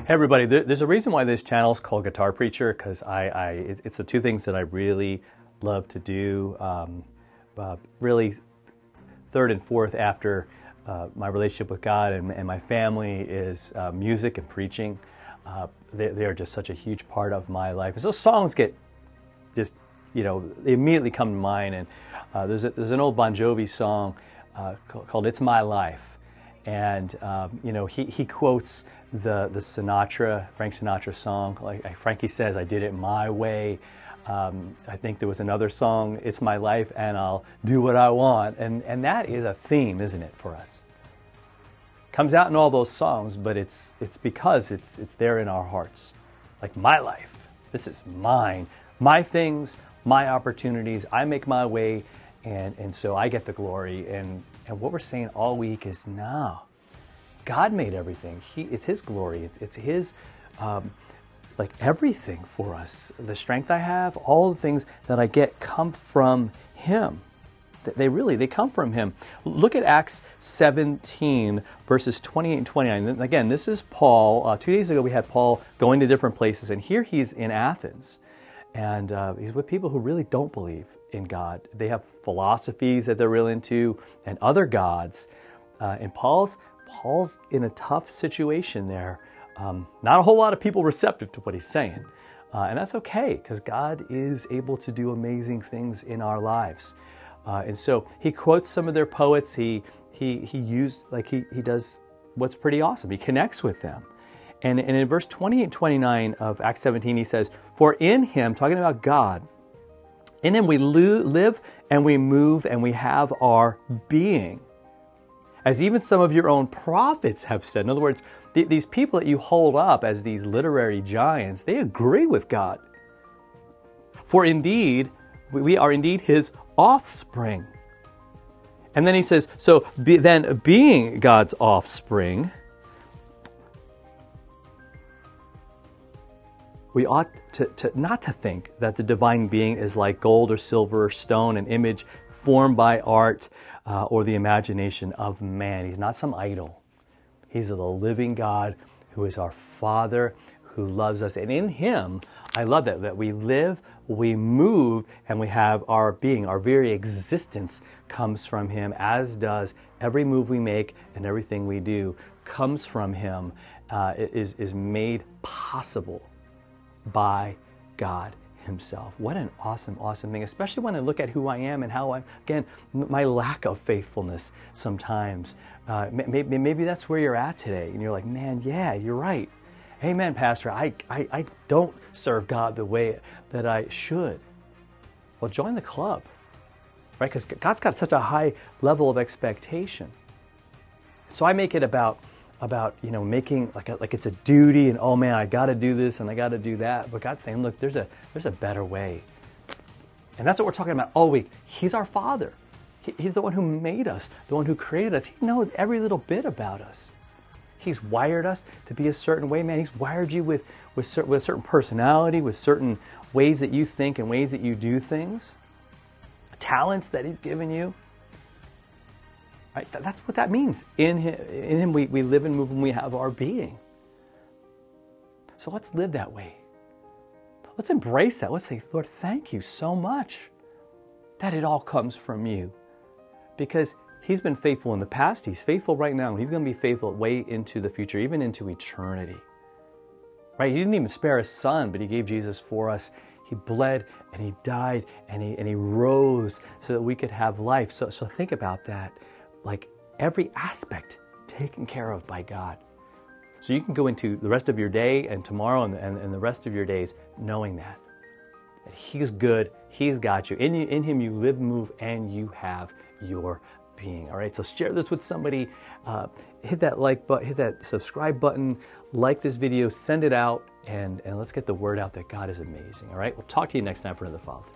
Hey everybody, there's a reason why this channel is called Guitar Preacher, because it's the two things that I really love to do. Really, third and fourth after my relationship with God and my family is music and preaching. They are just such a huge part of my life. And so songs get just, they immediately come to mind. And there's an old Bon Jovi song called "It's My Life." And he quotes the Frank Sinatra song. Like Frankie says, "I did it my way." I think there was another song, "It's My Life and I'll do what I want." And that is a theme, isn't it, for us? Comes out in all those songs, but it's because it's there in our hearts. Like, my life, this is mine, my things, my opportunities. I make my way, and so I get the glory. And what we're saying all week is, no, God made everything. It's His glory. It's His, everything for us. The strength I have, all the things that I get come from Him. They come from Him. Look at Acts 17, verses 28 and 29. And again, this is Paul. 2 days ago we had Paul going to different places, and here he's in Athens. And he's with people who really don't believe in God. They have philosophies that they're real into and other gods. And Paul's in a tough situation there. Not a whole lot of people receptive to what he's saying. And that's okay, because God is able to do amazing things in our lives. And so he quotes some of their poets. He does what's pretty awesome. He connects with them. And in verse 20 and 29 of Acts 17, he says, "For in Him," talking about God, "in Him we live and we move and we have our being. As even some of your own prophets have said." In other words, these people that you hold up as these literary giants, they agree with God. "For indeed, we are indeed His offspring." And then he says, so being God's offspring, we ought to not to think that the divine being is like gold or silver or stone, an image formed by art or the imagination of man. He's not some idol. He's the living God who is our Father, who loves us. And in Him, I love that we live, we move, and we have our being. Our very existence comes from Him, as does every move we make and everything we do comes from Him, is made possible by God Himself. What an awesome, awesome thing, especially when I look at who I am and how my lack of faithfulness sometimes. Maybe that's where you're at today, and you're like, man, yeah, you're right. Amen, Pastor. I don't serve God the way that I should. Well, join the club, right? Because God's got such a high level of expectation. So I make it about making like it's a duty, and oh man, I got to do this and I got to do that. But God's saying, look, there's a better way, and that's what we're talking about all week. He's our Father. He's the one who made us, the one who created us. He knows every little bit about us. He's wired us to be a certain way, man. He's wired you with a certain personality, with certain ways that you think and ways that you do things, talents that He's given you. Right? That's what that means. In Him we live and move and we have our being. So let's live that way. Let's embrace that. Let's say, Lord, thank you so much that it all comes from You. Because He's been faithful in the past, He's faithful right now, and He's going to be faithful way into the future, even into eternity. Right? He didn't even spare His Son, but He gave Jesus for us. He bled and He died and He rose so that we could have life. So think about that. Like, every aspect taken care of by God. So you can go into the rest of your day and tomorrow and the rest of your days knowing that He's good, He's got you. In Him you live, move, and you have your being. All right, so share this with somebody. Hit that like button, hit that subscribe button, like this video, send it out, and let's get the word out that God is amazing. All right, we'll talk to you next time for another Father.